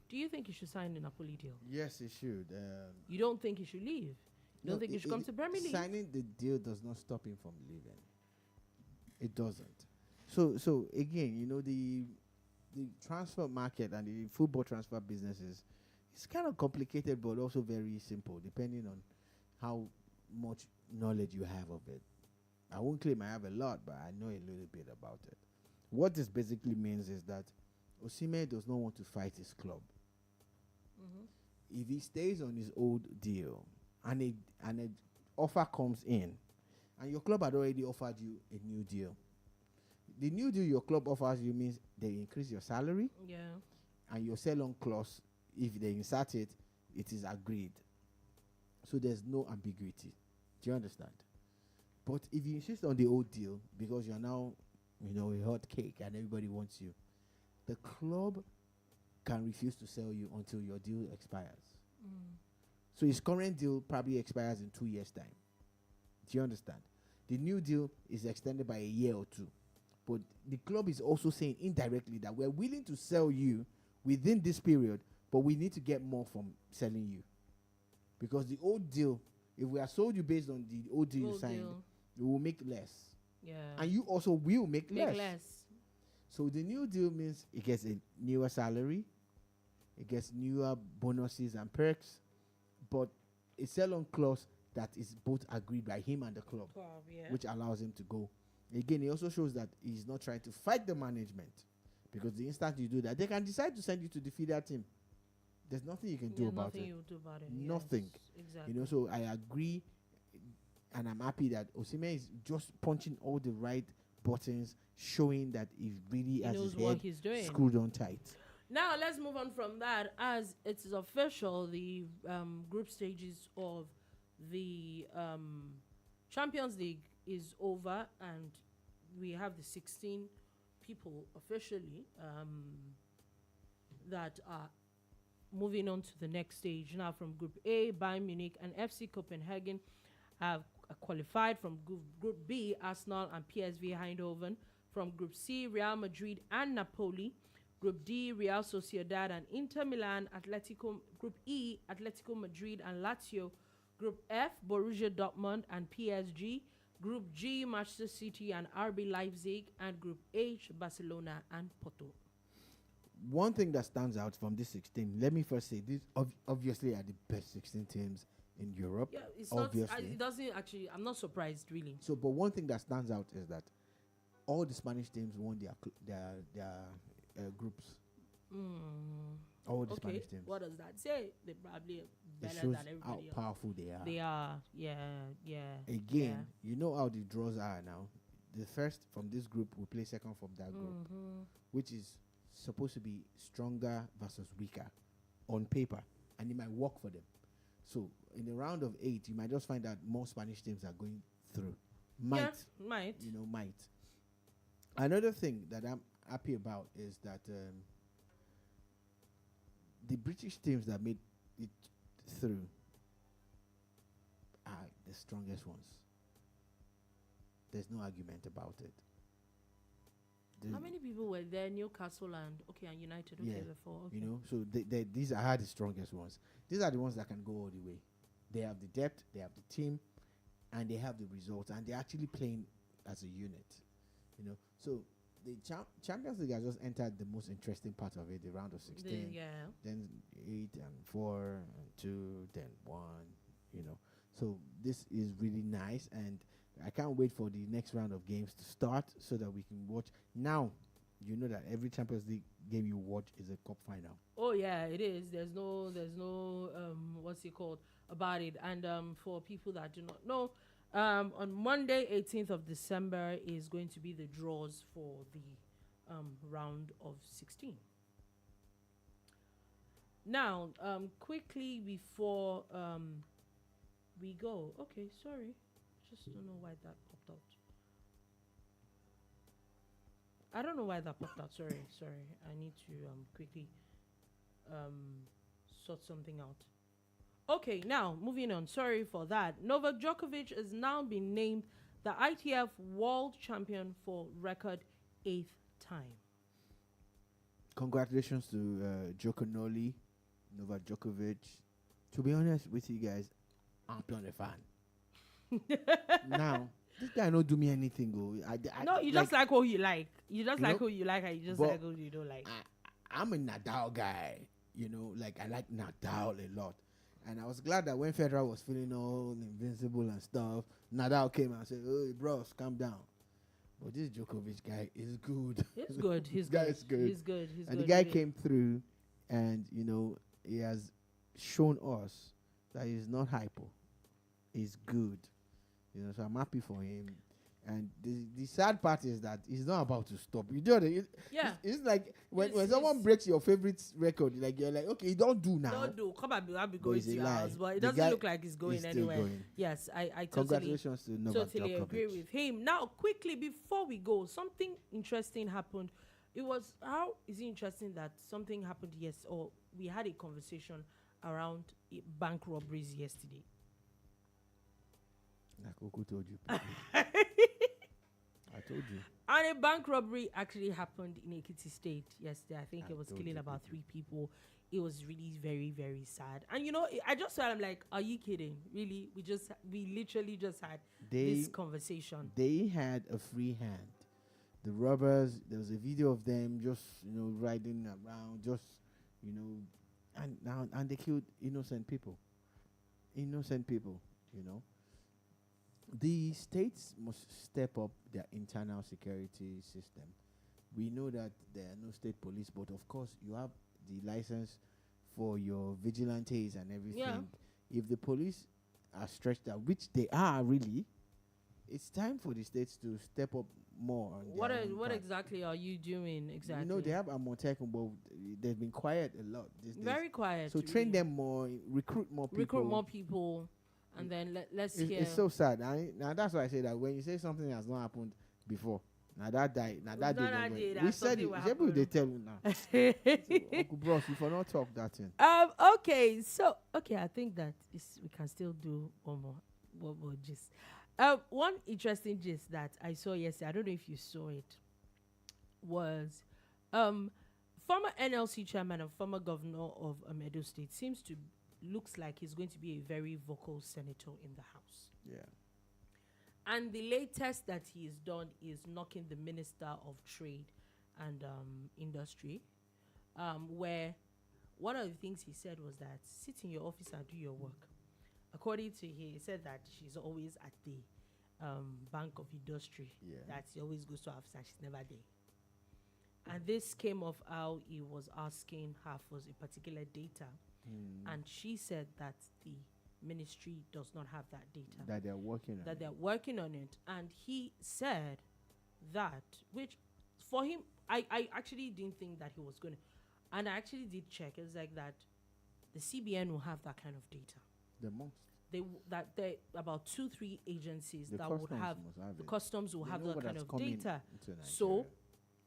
Do you think he should sign the Napoli deal? Yes, he should. You don't think he should leave? You don't think he should come to Premier League? Signing the deal does not stop him from leaving. It doesn't. So again, the transfer market and the football transfer businesses, it's kind of complicated, but also very simple, depending on how much knowledge you have of it. I won't claim I have a lot, but I know a little bit about it. What this basically means is that Osimhen does not want to fight his club. If he stays on his old deal and an offer comes in, and your club had already offered you a new deal, the new deal your club offers you means they increase your salary, and your sell-on clause, if they insert it, it is agreed. So there's no ambiguity. Do you understand? But if you insist on the old deal because you're now, a hot cake and everybody wants you, the club can refuse to sell you until your deal expires. So his current deal probably expires in 2 years' time. Do you understand? The new deal is extended by a year or two. But the club is also saying indirectly that we're willing to sell you within this period, but we need to get more from selling you. Because the old deal, if we are sold you based on the old deal you signed, we will make less. Yeah. And you also will make less. So the new deal means it gets a newer salary, it gets newer bonuses and perks, but a sell-on clause that is both agreed by him and the club, which allows him to go. Again, it also shows that he's not trying to fight the management, because the instant you do that, they can decide to send you to the feeder team. There's nothing you can do about it. Nothing you do about it. Nothing. Yes, exactly. So I agree. And I'm happy that Osimhen is just punching all the right buttons, showing that he really has knows his what head he's doing. screwed on tight. Now let's move on from that. As it is official, the group stages of the Champions League is over, and we have the 16 people officially that are moving on to the next stage. Now from Group A, Bayern Munich and FC Copenhagen have qualified. From Group B, Arsenal and PSV Eindhoven. From Group C, Real Madrid and Napoli. Group D, Real Sociedad and Inter Milan. Group E, Atletico Madrid and Lazio. Group F, Borussia Dortmund and PSG. Group G, Manchester City and RB Leipzig. And Group H, Barcelona and Porto. One thing that stands out from this 16, let me first say, these obviously are the best 16 teams in Europe. Yeah, it's obviously. not. It doesn't actually. I'm not surprised, really. So, but one thing that stands out is that all the Spanish teams won their groups. All the Spanish teams. What does that say? They're probably better shows than everybody how else. powerful they are. They are. Yeah. Again, you know how the draws are now. The first from this group will play second from that group, which is supposed to be stronger versus weaker on paper, and it might work for them. So in the round of 8, you might just find that more Spanish teams are going through. Might. Another thing that I'm happy about is that the British teams that made it through are the strongest ones. There's no argument about it. How many people were there? Newcastle and United. Okay, before. Okay. So these are the strongest ones. These are the ones that can go all the way. They have the depth, they have the team, and they have the results, and they're actually playing as a unit. So the Champions League has just entered the most interesting part of it, the round of 16. Then 8 and 4 and 2, then 1. So this is really nice, and I can't wait for the next round of games to start so that we can watch. Now, you know that every Champions League game you watch is a cup final. Oh yeah, it is. There's no what's it called about it. And for people that do not know, on Monday, 18th of December is going to be the draws for the round of 16. Now, quickly before we go. Okay, sorry. Just don't know why that popped out. I don't know why that popped out. Sorry. I need to quickly sort something out. Okay, now moving on. Sorry for that. Novak Djokovic has now been named the ITF World Champion for record 8th time. Congratulations to Djokovic, Novak Djokovic. To be honest with you guys, I'm not a fan. Now, this guy don't do me anything. No, you just like what you like. You just like who you like, and you just like who you don't like. I'm a Nadal guy. I like Nadal a lot. And I was glad that when Federer was feeling all invincible and stuff, Nadal came and said, "Oh, bros, calm down." But this Djokovic guy is good. He's good. He's good. He's good. And the guy came through, and he has shown us that he's not hypo. He's good. So I'm happy for him. And the sad part is that he's not about to stop. It's like when someone breaks your favorite record, you're like, okay, don't do now. Don't do. Come on, I'll be going to your house. But it doesn't look like he's going anywhere. Yes, I Congratulations to Novak totally Djokovic. agree with him. Now, quickly, before we go, something interesting happened. How is it interesting that something happened or we had a conversation around bank robberies yesterday. Like Oko told you. I told you. And a bank robbery actually happened in Ekiti State yesterday. I think it was killing about 3 people. It was really very, very sad. And I just said, I'm like, are you kidding? Really? We literally just had this conversation. They had a free hand. The robbers, there was a video of them just, riding around, just, and they killed innocent people. The states must step up their internal security system. We know that there are no state police, but of course you have the license for your vigilantes and everything. Yeah. If the police are stretched out, which they are really, it's time for the states to step up more. On What their own what part. exactly are you doing exactly? You know, they have Amotekun, but they've been quiet a lot these days. very quiet. So train really. them more, recruit more people. Recruit more people, and then let's hear. It's so sad. Now that's why I say that when you say something has not happened before, now that die, now that Not day, that don't day, wait. that We said something it. will People they happen. tell you now. So, Uncle Bros, if I not talk that thing. Okay, so I think that we can still do one more gist. One interesting gist that I saw yesterday, I don't know if you saw it, was former NLC chairman and former governor of Edo State looks like he's going to be a very vocal senator in the House. Yeah. And the latest that he has done is knocking the Minister of Trade and Industry, where one of the things he said was that sit in your office and do your work. According to he said that she's always at the Bank of Industry, that she always goes to office and she's never there. And this came off how he was asking her for a particular data, and she said that the ministry does not have that data. That they're working on. That they're working on it. And he said that, which for him, I actually didn't think that he was going to. And I actually did check. It's like that the CBN will have that kind of data. The most. They about 2-3 agencies The that would customs have, must have the it. customs will They have know that what kind has of come in data. into Nigeria. So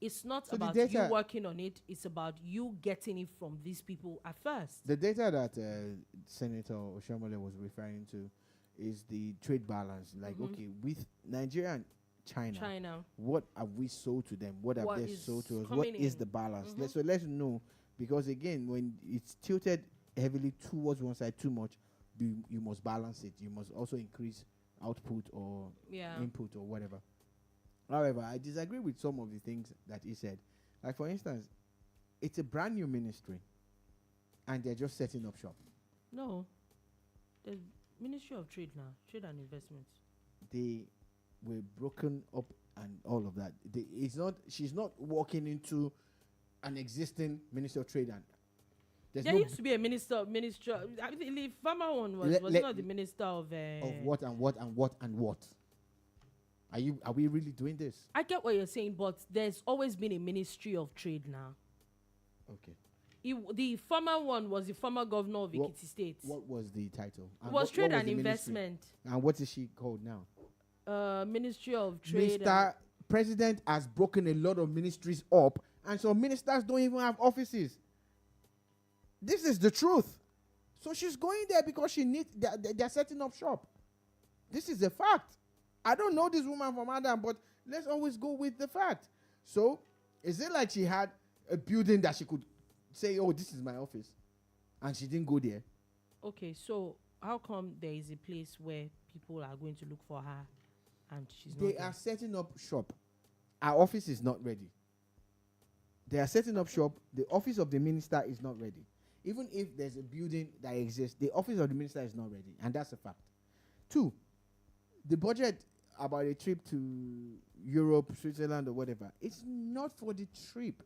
it's not So the about you data- working on it. It's about you getting it from these people at first. The data that Senator Oshomole was referring to is the trade balance. Like, okay, with Nigeria and China, what have we sold to them? What have What they is sold to us? What coming is in? the balance? Let's know, because again, when it's tilted heavily towards one side too much, you must balance it. You must also increase output or input or whatever. However, I disagree with some of the things that he said. Like, for instance, it's a brand new ministry, and they're just setting up shop. No. The Ministry of Trade now, Trade and Investment. They were broken up and all of that. She's not walking into an existing Ministry of Trade, and there used to be a minister. I mean, the former one was not the minister of what and what and what and what. Are we really doing this? I get what you're saying, but there's always been a Ministry of Trade now. Okay. The former one was the former governor of Ekiti State. What was the title? It was Trade and Investment. Ministry? And what is she called now? Ministry of Trade. Mr. President has broken a lot of ministries up, and some ministers don't even have offices. This is the truth. So she's going there because she needs. They're setting up shop. This is a fact. I don't know this woman from Adam, but let's always go with the fact. So, is it like she had a building that she could say, "Oh, this is my office," and she didn't go there? Okay, so how come there is a place where people are going to look for her, and she's not They there? are setting up shop. Our office is not ready. They are setting up shop. The office of the minister is not ready. Even if there's a building that exists, the office of the minister is not ready, and that's a fact. 2, the budget about a trip to Europe, Switzerland, or whatever, it's not for the trip.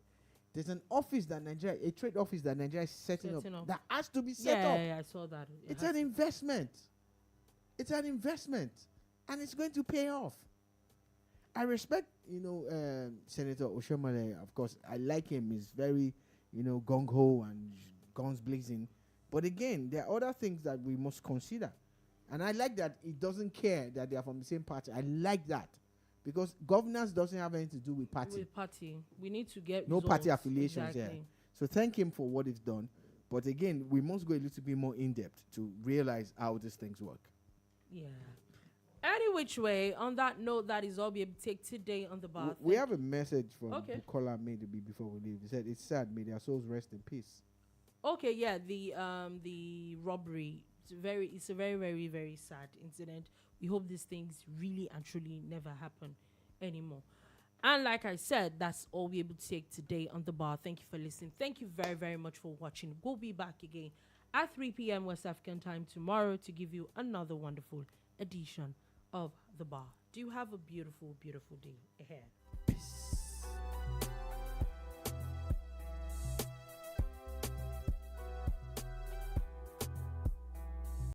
There's an office that a trade office that Nigeria is setting up that has to be set up. Yeah, I saw that. It's an investment. It's an investment, and it's going to pay off. I respect, Senator Oshomole. Of course, I like him. He's very, gung ho and guns blazing. But again, there are other things that we must consider. And I like that he doesn't care that they are from the same party. I like that. Because governance doesn't have anything to do with party. We need to get no results. party affiliations here. Exactly. So thank him for what he's done. But again, we must go a little bit more in-depth to realize how these things work. Yeah. Any which way, on that note, that is all we have to take today on the bar. We have a message from Okay. Bukola maybe before we leave. He said, "It's sad, may their souls rest in peace." Okay, yeah, the robbery. It's a very, very, very sad incident. We hope these things really and truly never happen anymore. And like I said, that's all we're able to take today on the bar. Thank you for listening. Thank you very, very much for watching. We'll be back again at 3 p.m. West African time tomorrow to give you another wonderful edition of the bar. Do you have a beautiful, beautiful day ahead? Peace.